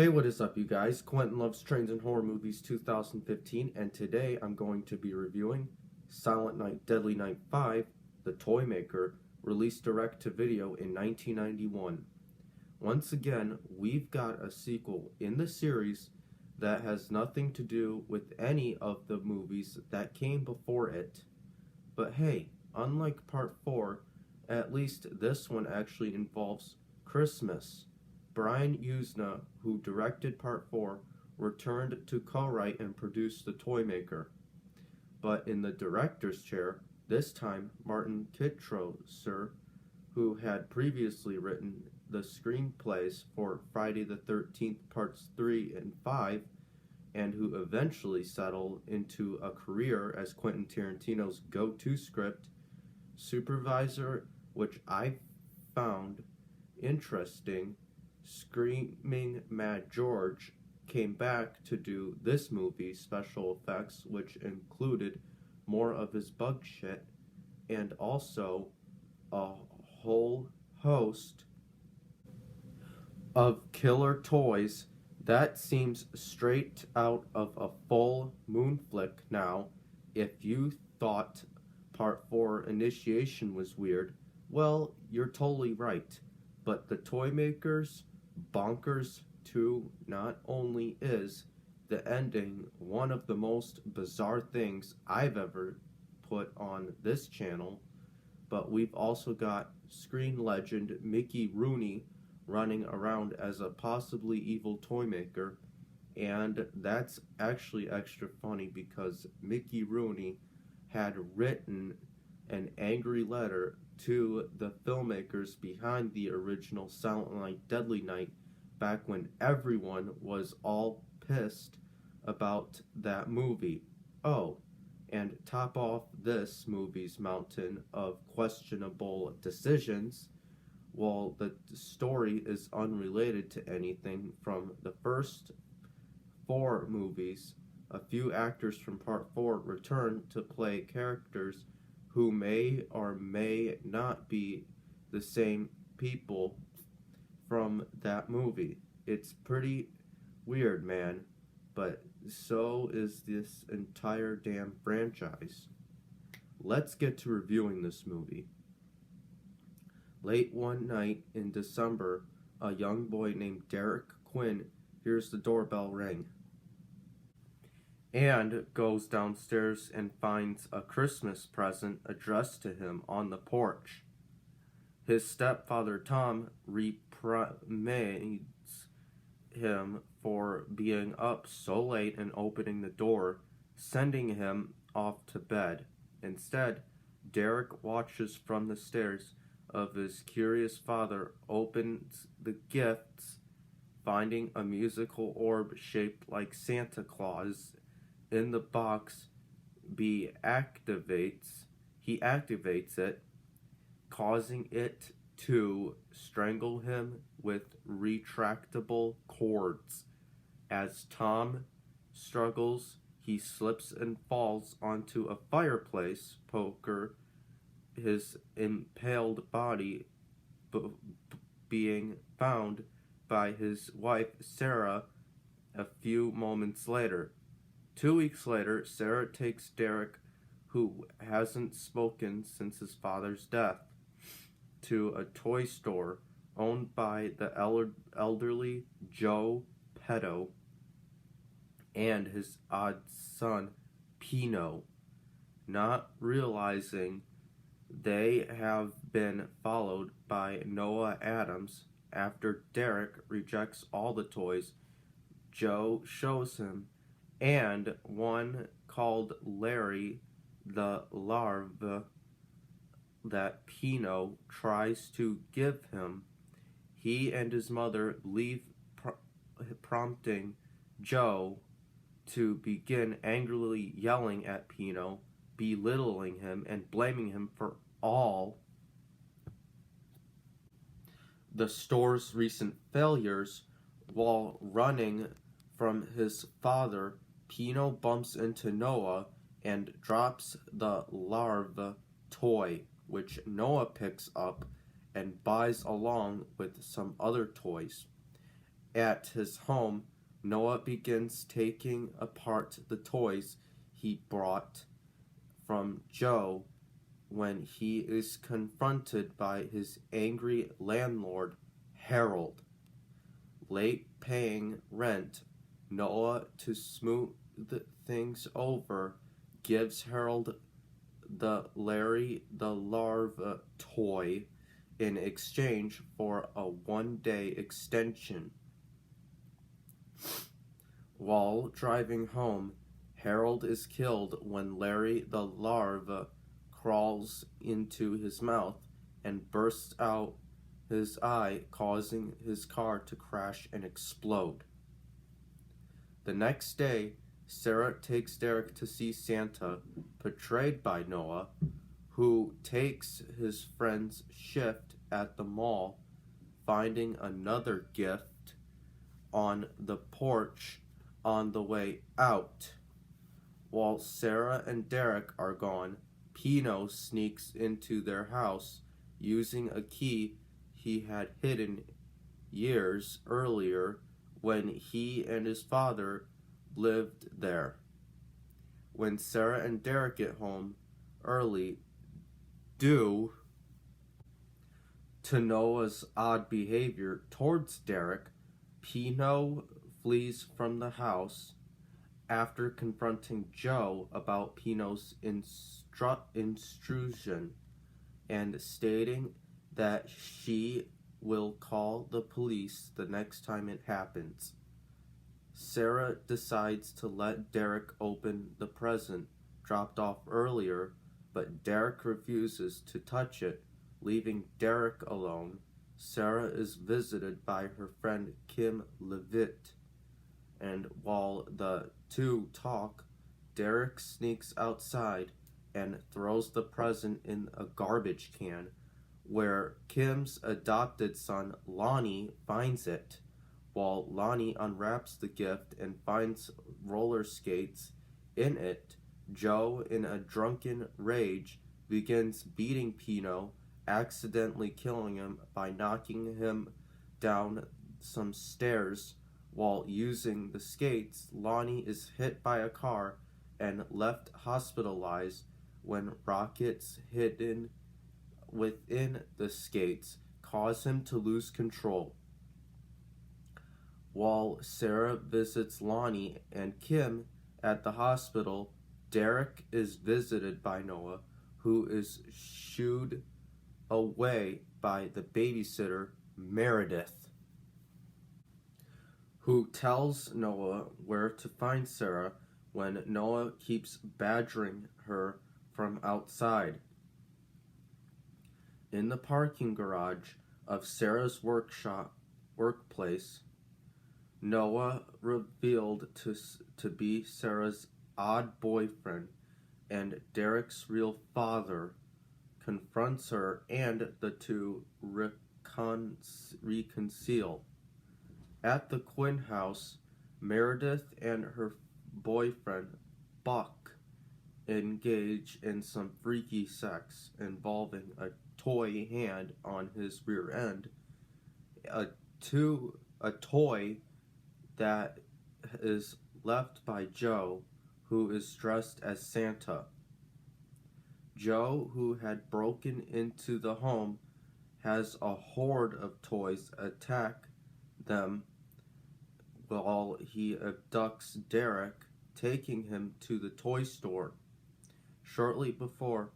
Hey, what is up, you guys? Quentin Loves Trains and Horror Movies 2015, and today I'm going to be reviewing Silent Night, Deadly Night 5, The Toy Maker, released direct to video in 1991. Once again, we've got a sequel in the series that has nothing to do with any of the movies that came before it. But hey, unlike Part 4, at least this one actually involves Christmas. Brian Yuzna, who directed Part 4, returned to co-write and produce The Toy Maker. But in the director's chair, this time Martin Kitrosser, who had previously written the screenplays for Friday the 13th Parts 3 and 5, and who eventually settled into a career as Quentin Tarantino's go-to script supervisor, which I found interesting. Screaming Mad George came back to do this movie's special effects, which included more of his bug shit and also a whole host of killer toys. That seems straight out of a full moon flick now. If you thought Part 4 Initiation was weird, well, you're totally right. But The Toy Maker's Bonkers 2 not only is the ending one of the most bizarre things I've ever put on this channel, but we've also got screen legend Mickey Rooney running around as a possibly evil toy maker, and that's actually extra funny because Mickey Rooney had written an angry letter to the filmmakers behind the original Silent Night, Deadly Night back when everyone was all pissed about that movie. Oh, and top off this movie's mountain of questionable decisions, while the story is unrelated to anything from the first 4 movies, a few actors from Part 4 return to play characters who may or may not be the same people from that movie. It's pretty weird, man, but so is this entire damn franchise. Let's get to reviewing this movie. Late one night in December, a young boy named Derek Quinn hears the doorbell ring and goes downstairs and finds a Christmas present addressed to him on the porch. His stepfather Tom reprimands him for being up so late and opening the door, sending him off to bed. Instead, Derek watches from the stairs of his curious father opens the gifts, finding a musical orb shaped like Santa Claus in the box. He activates it, causing it to strangle him with retractable cords. As Tom struggles, he slips and falls onto a fireplace poker, his impaled body being found by his wife Sarah a few moments later. 2 weeks later, Sarah takes Derek, who hasn't spoken since his father's death, to a toy store owned by the elderly Joe Petto and his odd son, Pino, not realizing they have been followed by Noah Adams. After Derek rejects all the toys Joe shows him, and one called Larry the Larva that Pino tries to give him, he and his mother leave, prompting Joe to begin angrily yelling at Pino, belittling him, and blaming him for all the store's recent failures. While running from his father, Pino bumps into Noah and drops the larva toy, which Noah picks up and buys along with some other toys. At his home, Noah begins taking apart the toys he brought from Joe when he is confronted by his angry landlord, Harold. Late paying rent, Noah, to smooth things over, gives Harold the Larry the Larva toy in exchange for a one-day extension. While driving home, Harold is killed when Larry the Larva crawls into his mouth and bursts out his eye, causing his car to crash and explode. The next day, Sarah takes Derek to see Santa, portrayed by Noah, who takes his friend's shift at the mall, finding another gift on the porch on the way out. While Sarah and Derek are gone, Pino sneaks into their house using a key he had hidden years earlier when he and his father lived there. When Sarah and Derek get home early, due to Noah's odd behavior towards Derek, Pino flees from the house after confronting Joe about Pino's intrusion and stating that she will call the police the next time it happens. Sarah decides to let Derek open the present dropped off earlier, but Derek refuses to touch it, leaving Derek alone. Sarah is visited by her friend Kim Levitt, and while the two talk, Derek sneaks outside and throws the present in a garbage can, where Kim's adopted son Lonnie finds it. While Lonnie unwraps the gift and finds roller skates in it, Joe, in a drunken rage, begins beating Pino, accidentally killing him by knocking him down some stairs. While using the skates, Lonnie is hit by a car and left hospitalized when rockets hidden within the skates cause him to lose control. While Sarah visits Lonnie and Kim at the hospital, Derek is visited by Noah, who is shooed away by the babysitter, Meredith, who tells Noah where to find Sarah when Noah keeps badgering her from outside. In the parking garage of Sarah's workplace, Noah, revealed to be Sarah's odd boyfriend and Derek's real father, confronts her, and the two reconcile. At the Quinn house, Meredith and her boyfriend, Buck, engage in some freaky sex involving a toy hand on his rear end, a toy that is left by Joe, who is dressed as Santa. Joe, who had broken into the home, has a horde of toys attack them while he abducts Derek, taking him to the toy store. Shortly before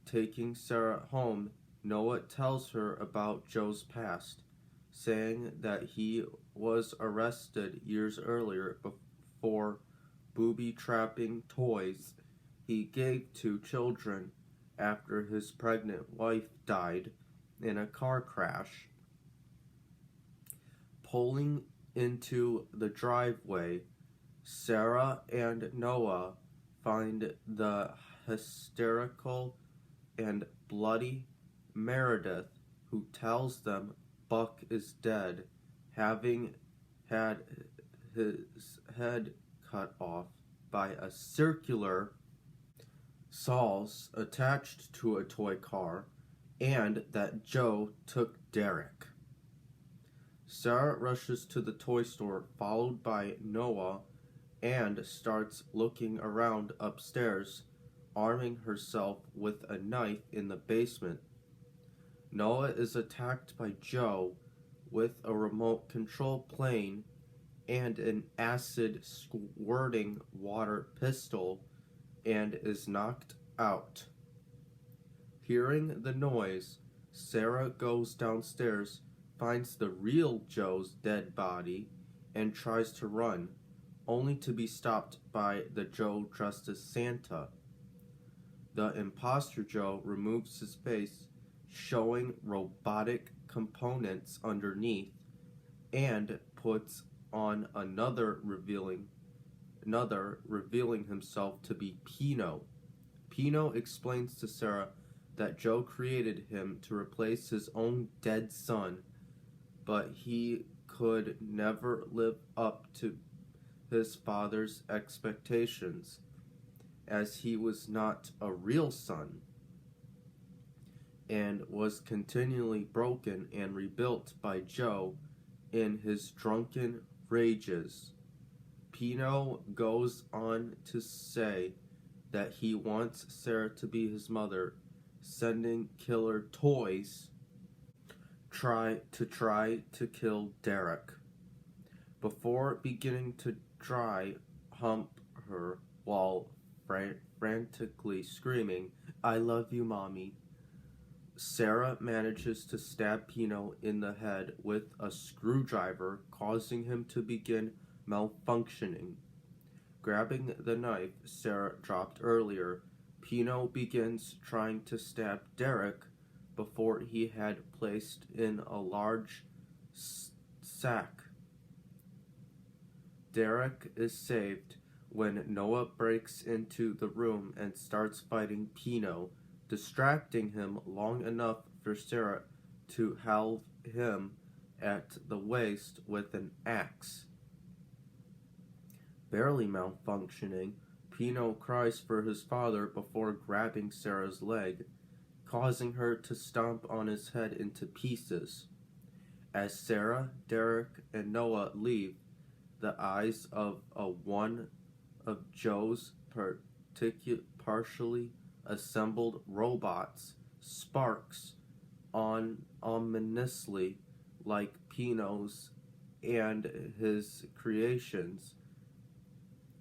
taking Sarah home, Noah tells her about Joe's past, saying that he was arrested years earlier for booby-trapping toys he gave to children after his pregnant wife died in a car crash. Pulling into the driveway, Sarah and Noah find the hysterical and bloody Meredith, who tells them Buck is dead, having had his head cut off by a circular saws attached to a toy car, and that Joe took Derek. Sarah rushes to the toy store, followed by Noah, and starts looking around upstairs, arming herself with a knife in the basement. Noah is attacked by Joe with a remote control plane and an acid squirting water pistol and is knocked out. Hearing the noise, Sarah goes downstairs, finds the real Joe's dead body, and tries to run, only to be stopped by the Joe dressed as Santa. The imposter Joe removes his face, showing robotic components underneath, and puts on another revealing himself to be Pino. Pino explains to Sarah that Joe created him to replace his own dead son, but he could never live up to his father's expectations, as he was not a real son, and was continually broken and rebuilt by Joe in his drunken rages. Pino goes on to say that he wants Sarah to be his mother, sending killer toys try to kill Derek before beginning to dry hump her while frantically screaming, "I love you, Mommy." Sarah manages to stab Pino in the head with a screwdriver, causing him to begin malfunctioning. Grabbing the knife Sarah dropped earlier, Pino begins trying to stab Derek before he had placed in a large sack. Derek is saved when Noah breaks into the room and starts fighting Pino, distracting him long enough for Sarah to halve him at the waist with an axe. Barely malfunctioning, Pino cries for his father before grabbing Sarah's leg, causing her to stomp on his head into pieces. As Sarah, Derek, and Noah leave, the eyes of one of Joe's partially assembled robots sparks on ominously like Pino's and his creations.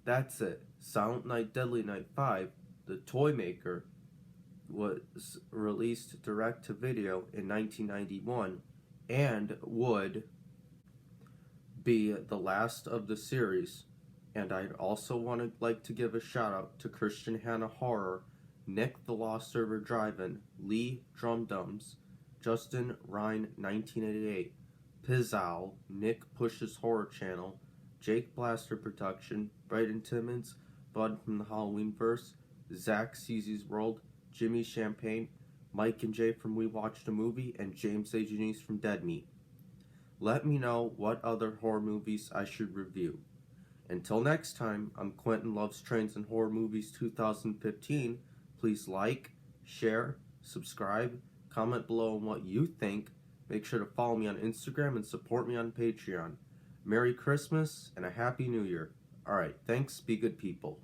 That's it. Silent Night, Deadly Night 5, The Toy Maker, was released direct to video in 1991 and would be the last of the series. And I'd also like to give a shout out to Christian Hanna Horror, Nick the Lost Server Drive-In, Lee Drumdums, Justin Ryan 1988, Pizzal, Nick Pushes Horror Channel, Jake Blaster Production, Bryden Timmons, Bud from the Halloweenverse, Zach Cece's World, Jimmy Champagne, Mike and Jay from We Watched a Movie, and James A. Janice from Dead Meat. Let me know what other horror movies I should review. Until next time, I'm Quentin Loves Trains and Horror Movies 2015. Please like, share, subscribe, comment below on what you think. Make sure to follow me on Instagram and support me on Patreon. Merry Christmas and a Happy New Year. Alright, thanks, be good people.